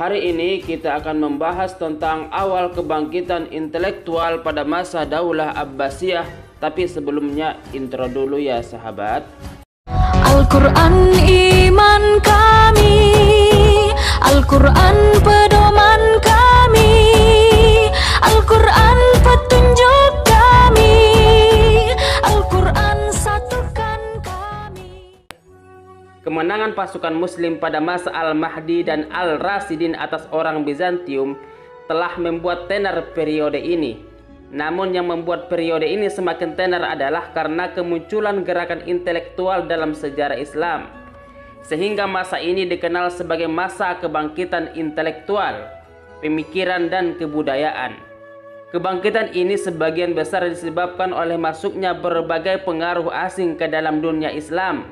Hari ini kita akan membahas tentang awal kebangkitan intelektual pada masa Daulah Abbasiyah. Tapi sebelumnya intro dulu ya sahabat. Al-Quran iman kami, Al-Quran pedoman kami, Al-Quran petunjuk kami, Al-Quran satukan kami. Kemenangan pasukan muslim pada masa Al-Mahdi dan Al-Rasidin atas orang Bizantium telah membuat tenar periode ini. Namun yang membuat periode ini semakin tenar adalah karena kemunculan gerakan intelektual dalam sejarah Islam. Sehingga masa ini dikenal sebagai masa kebangkitan intelektual, pemikiran dan kebudayaan. Kebangkitan ini sebagian besar disebabkan oleh masuknya berbagai pengaruh asing ke dalam dunia Islam.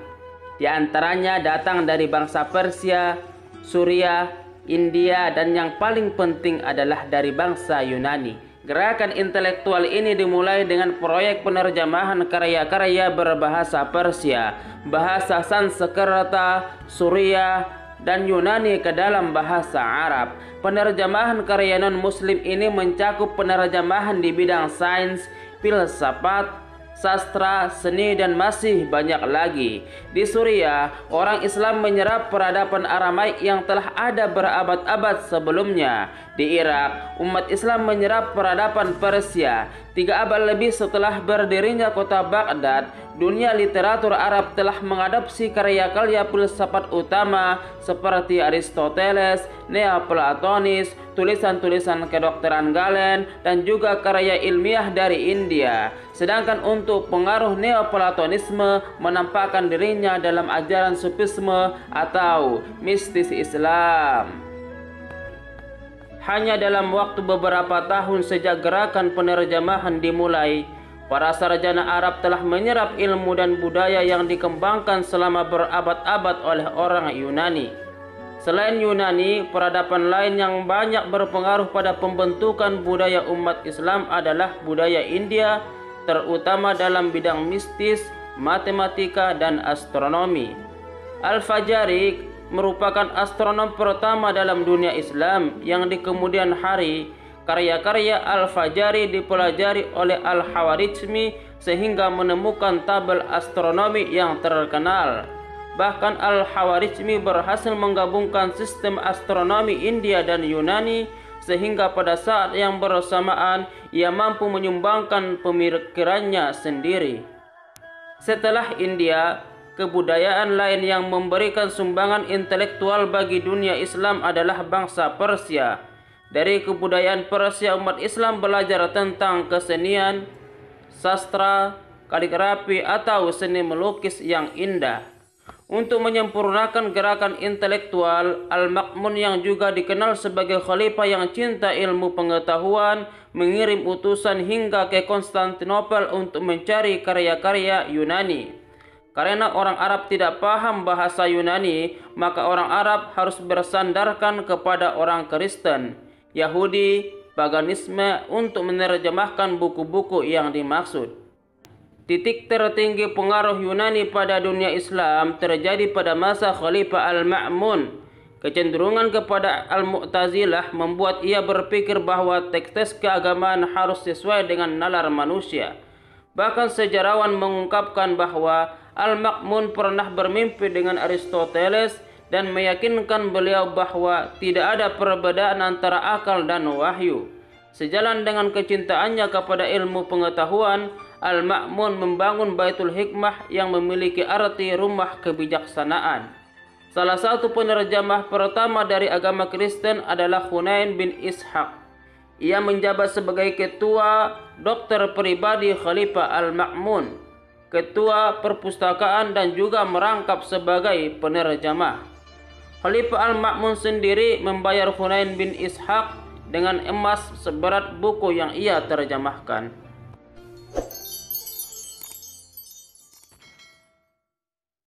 Di antaranya datang dari bangsa Persia, Suriah, India, dan yang paling penting adalah dari bangsa Yunani. Gerakan intelektual ini dimulai dengan proyek penerjemahan karya-karya berbahasa Persia, bahasa Sanskerta, Suriah, dan Yunani ke dalam bahasa Arab. Penerjemahan karya non-muslim ini mencakup penerjemahan di bidang sains, filsafat, sastra, seni, dan masih banyak lagi. Di Suriah, orang Islam menyerap peradaban Aramaik yang telah ada berabad-abad sebelumnya. Di Irak, umat Islam menyerap peradaban Persia. 3 abad lebih setelah berdirinya kota Baghdad, dunia literatur Arab telah mengadopsi karya-karya filsafat utama seperti Aristoteles, Neoplatonis, tulisan-tulisan kedokteran Galen, dan juga karya ilmiah dari India. Sedangkan untuk pengaruh Neoplatonisme menampakkan dirinya dalam ajaran Sufisme atau mistis Islam. Hanya dalam waktu beberapa tahun sejak gerakan penerjemahan dimulai, para sarjana Arab telah menyerap ilmu dan budaya yang dikembangkan selama berabad-abad oleh orang Yunani. Selain Yunani, peradaban lain yang banyak berpengaruh pada pembentukan budaya umat Islam adalah budaya India, terutama dalam bidang mistis, matematika, dan astronomi. Al-Fajari merupakan astronom pertama dalam dunia Islam yang di kemudian hari karya-karya Al-Fajari dipelajari oleh Al-Khawarizmi sehingga menemukan tabel astronomi yang terkenal. Bahkan Al-Khawarizmi berhasil menggabungkan sistem astronomi India dan Yunani sehingga pada saat yang bersamaan ia mampu menyumbangkan pemikirannya sendiri. Setelah India, kebudayaan lain yang memberikan sumbangan intelektual bagi dunia Islam adalah bangsa Persia. Dari kebudayaan Persia, umat Islam belajar tentang kesenian, sastra, kaligrafi, atau seni melukis yang indah. Untuk menyempurnakan gerakan intelektual, Al-Ma'mun yang juga dikenal sebagai khalifah yang cinta ilmu pengetahuan mengirim utusan hingga ke Konstantinopel untuk mencari karya-karya Yunani. Karena orang Arab tidak paham bahasa Yunani, maka orang Arab harus bersandarkan kepada orang Kristen, Yahudi, paganisme untuk menerjemahkan buku-buku yang dimaksud. Titik tertinggi pengaruh Yunani pada dunia Islam terjadi pada masa Khalifah Al-Ma'mun. Kecenderungan kepada Al-Mu'tazilah membuat ia berpikir bahwa teks-teks keagamaan harus sesuai dengan nalar manusia. Bahkan sejarawan mengungkapkan bahwa Al-Ma'mun pernah bermimpi dengan Aristoteles dan meyakinkan beliau bahwa tidak ada perbedaan antara akal dan wahyu. Sejalan dengan kecintaannya kepada ilmu pengetahuan, Al-Ma'mun membangun Baitul Hikmah yang memiliki arti rumah kebijaksanaan. Salah satu penerjemah pertama dari agama Kristen adalah Hunain bin Ishaq. Ia menjabat sebagai ketua dokter pribadi Khalifah Al-Ma'mun, ketua perpustakaan, dan juga merangkap sebagai penerjemah. Khalifah Al-Ma'mun sendiri membayar Hunain bin Ishaq dengan emas seberat buku yang ia terjemahkan.